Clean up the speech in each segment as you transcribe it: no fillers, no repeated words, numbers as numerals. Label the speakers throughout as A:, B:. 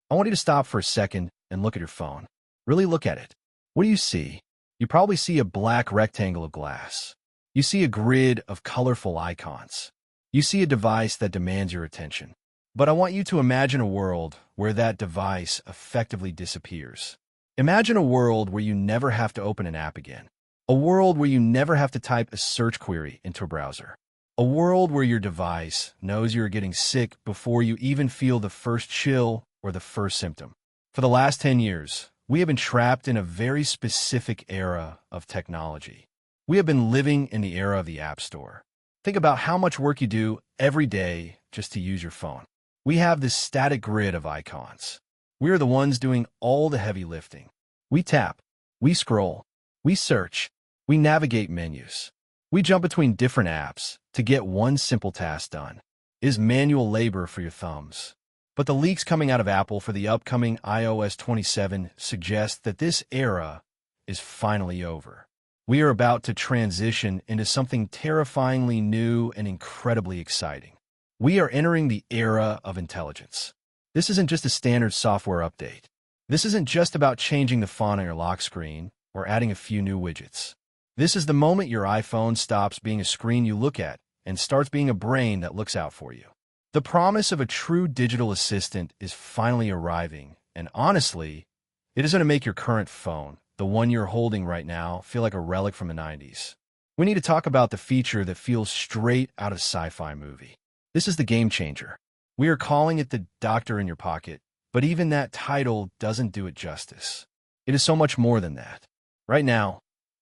A: I want you to stop for a second and look at your phone. Really look at it. What do you see? You probably see a black rectangle of glass. You see a grid of colorful icons. You see a device that demands your attention. But I want you to imagine a world where that device effectively disappears. Imagine a world where you never have to open an app again. A world where you never have to type a search query into a browser. A world where your device knows you're getting sick before you even feel the first chill or the first symptom. For the last 10 years, we have been trapped in a very specific era of technology. We have been living in the era of the App Store. Think about how much work you do every day just to use your phone. We have this static grid of icons. We are the ones doing all the heavy lifting. We tap, we scroll, we search, we navigate menus. We jump between different apps to get one simple task done. It is manual labor for your thumbs. But the leaks coming out of Apple for the upcoming iOS 27 suggest that this era is finally over. We are about to transition into something terrifyingly new and incredibly exciting. We are entering the era of intelligence. This isn't just a standard software update. This isn't just about changing the font on your lock screen or adding a few new widgets. This is the moment your iPhone stops being a screen you look at and starts being a brain that looks out for you. The promise of a true digital assistant is finally arriving, and honestly, it is going to make your current phone, the one you're holding right now, feel like a relic from the 90s. We need to talk about the feature that feels straight out of a sci-fi movie. This is the game changer. We are calling it the doctor in your pocket, but even that title doesn't do it justice. It is so much more than that. Right now,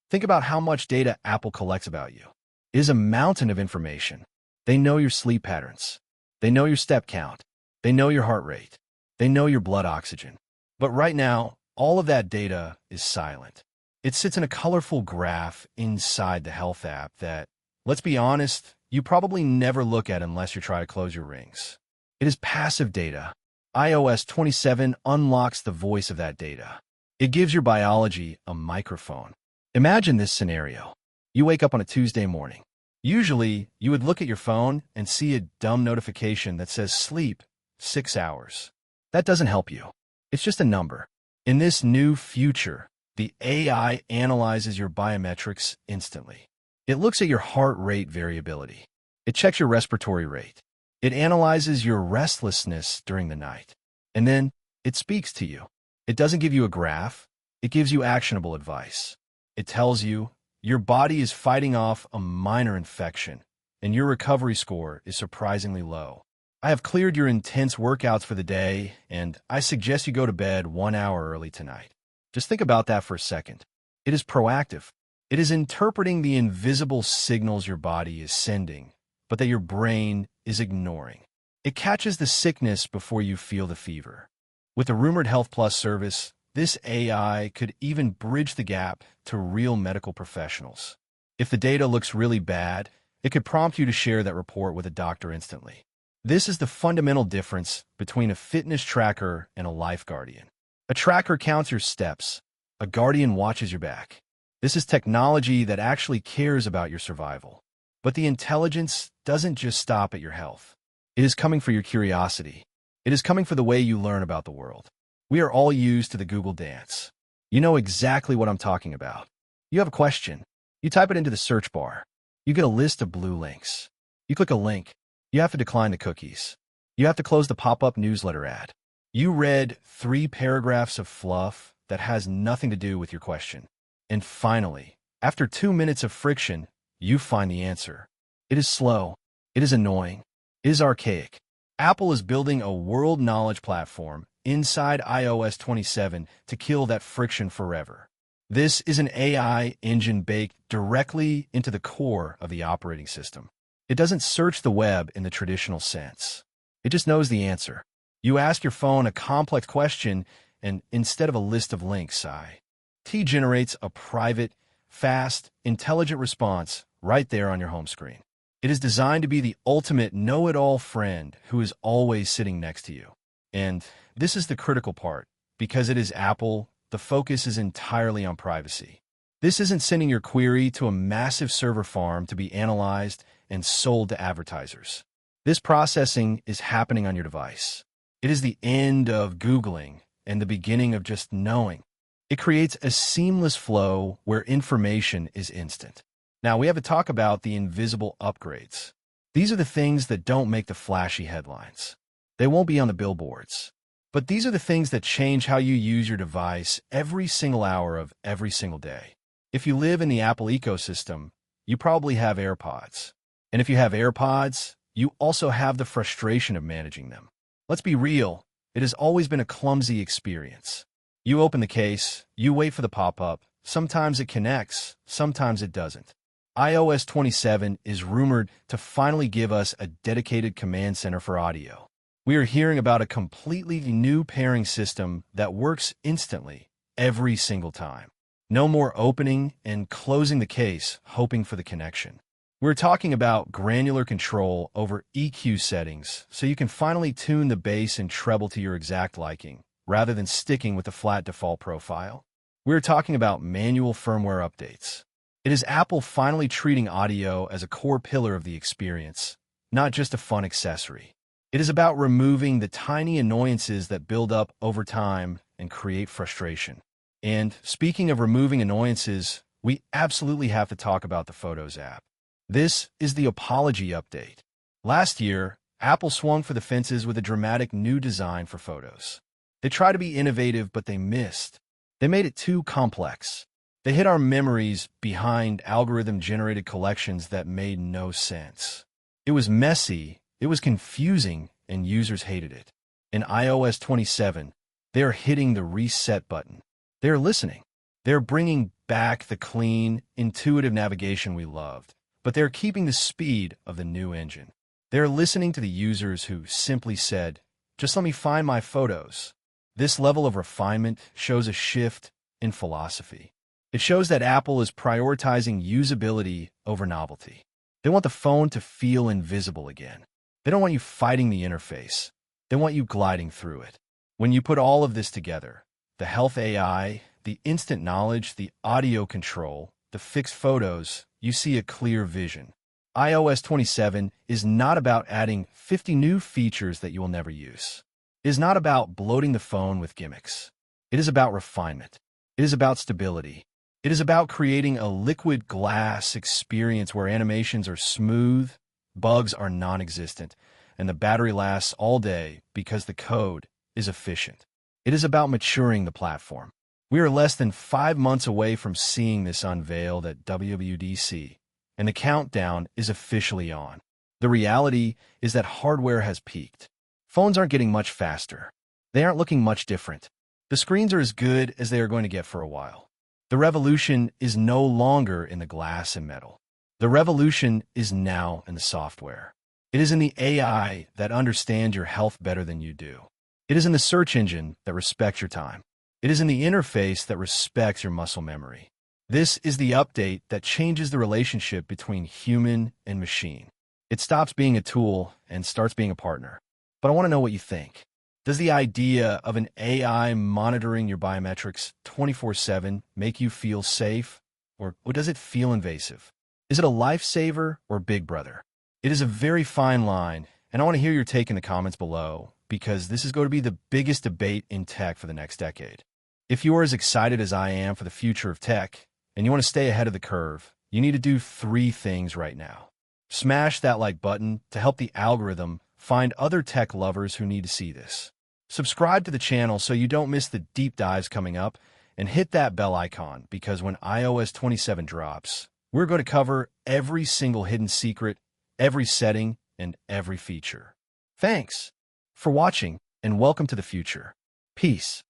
A: think about how much data Apple collects about you. It is a mountain of information. They know your sleep patterns. They know your step count. They know your heart rate. They know your blood oxygen. But right now, all of that data is silent. It sits in a colorful graph inside the Health app that, let's be honest, you probably never look at unless you try to close your rings. It is passive data. iOS 27 unlocks the voice of that data. It gives your biology a microphone. Imagine this scenario. You wake up on a Tuesday morning. Usually, you would look at your phone and see a dumb notification that says sleep 6 hours. That doesn't help you. It's just a number. In this new future, the AI analyzes your biometrics instantly. It looks at your heart rate variability. It checks your respiratory rate. It analyzes your restlessness during the night. And then it speaks to you. It doesn't give you a graph. It gives you actionable advice. It tells you your body is fighting off a minor infection, and your recovery score is surprisingly low. I have cleared your intense workouts for the day, and I suggest you go to bed 1 hour early tonight. Just think about that for a second. It is proactive. It is interpreting the invisible signals your body is sending, but that your brain is ignoring. It catches the sickness before you feel the fever. With the rumored Health Plus service, this AI could even bridge the gap to real medical professionals. If the data looks really bad, it could prompt you to share that report with a doctor instantly. This is the fundamental difference between a fitness tracker and a life guardian. A tracker counts your steps. A guardian watches your back. This is technology that actually cares about your survival. But the intelligence doesn't just stop at your health. It is coming for your curiosity. It is coming for the way you learn about the world. We are all used to the Google dance. You know exactly what I'm talking about. You have a question. You type it into the search bar. You get a list of blue links. You click a link. You have to decline the cookies. You have to close the pop-up newsletter ad. You read 3 paragraphs of fluff that has nothing to do with your question. And finally, after 2 minutes of friction, you find the answer. It is slow. It is annoying. It is archaic. Apple is building a world knowledge platform inside iOS 27 to kill that friction forever. This is an AI engine baked directly into the core of the operating system. It doesn't search the web in the traditional sense. It just knows the answer. You ask your phone a complex question, and instead of a list of links, IT generates a private, fast, intelligent response right there on your home screen. It is designed to be the ultimate know-it-all friend who is always sitting next to you. And this is the critical part. Because it is Apple, the focus is entirely on privacy. This isn't sending your query to a massive server farm to be analyzed and sold to advertisers. This processing is happening on your device. It is the end of Googling and the beginning of just knowing. It creates a seamless flow where information is instant. Now, we have to talk about the invisible upgrades. These are the things that don't make the flashy headlines. They won't be on the billboards. But these are the things that change how you use your device every single hour of every single day. If you live in the Apple ecosystem, you probably have AirPods. And if you have AirPods, you also have the frustration of managing them. Let's be real, it has always been a clumsy experience. You open the case, you wait for the pop-up, sometimes it connects, sometimes it doesn't. iOS 27 is rumored to finally give us a dedicated command center for audio. We are hearing about a completely new pairing system that works instantly, every single time. No more opening and closing the case, hoping for the connection. We're talking about granular control over EQ settings, so you can finally tune the bass and treble to your exact liking, rather than sticking with the flat default profile. We're talking about manual firmware updates. It is Apple finally treating audio as a core pillar of the experience, not just a fun accessory. It is about removing the tiny annoyances that build up over time and create frustration. And speaking of removing annoyances, we absolutely have to talk about the Photos app. This is the apology update. Last year, Apple swung for the fences with a dramatic new design for Photos. They tried to be innovative, but they missed. They made it too complex. They hid our memories behind algorithm-generated collections that made no sense. It was messy, it was confusing, and users hated it. In iOS 27, they are hitting the reset button. They are listening. They are bringing back the clean, intuitive navigation we loved, but they are keeping the speed of the new engine. They are listening to the users who simply said, "Just let me find my photos." This level of refinement shows a shift in philosophy. It shows that Apple is prioritizing usability over novelty. They want the phone to feel invisible again. They don't want you fighting the interface. They want you gliding through it. When you put all of this together, the health AI, the instant knowledge, the audio control, the fixed photos, you see a clear vision. iOS 27 is not about adding 50 new features that you will never use. It is not about bloating the phone with gimmicks. It is about refinement. It is about stability. It is about creating a liquid glass experience where animations are smooth, bugs are non-existent, and the battery lasts all day because the code is efficient. It is about maturing the platform. We are less than 5 months away from seeing this unveiled at WWDC, and the countdown is officially on. The reality is that hardware has peaked. Phones aren't getting much faster. They aren't looking much different. The screens are as good as they are going to get for a while. The revolution is no longer in the glass and metal. The revolution is now in the software. It is in the AI that understands your health better than you do. It is in the search engine that respects your time. It is in the interface that respects your muscle memory. This is the update that changes the relationship between human and machine. It stops being a tool and starts being a partner. But I want to know what you think. Does the idea of an AI monitoring your biometrics 24/7 make you feel safe, or does it feel invasive? Is it a lifesaver or Big Brother? It is a very fine line, and I want to hear your take in the comments below, because this is going to be the biggest debate in tech for the next decade. If you are as excited as I am for the future of tech, and you want to stay ahead of the curve, you need to do 3 things right now. Smash that like button to help the algorithm find other tech lovers who need to see this. Subscribe to the channel so you don't miss the deep dives coming up, and hit that bell icon, because when iOS 27 drops, we're going to cover every single hidden secret, every setting, and every feature. Thanks for watching, and welcome to the future. Peace.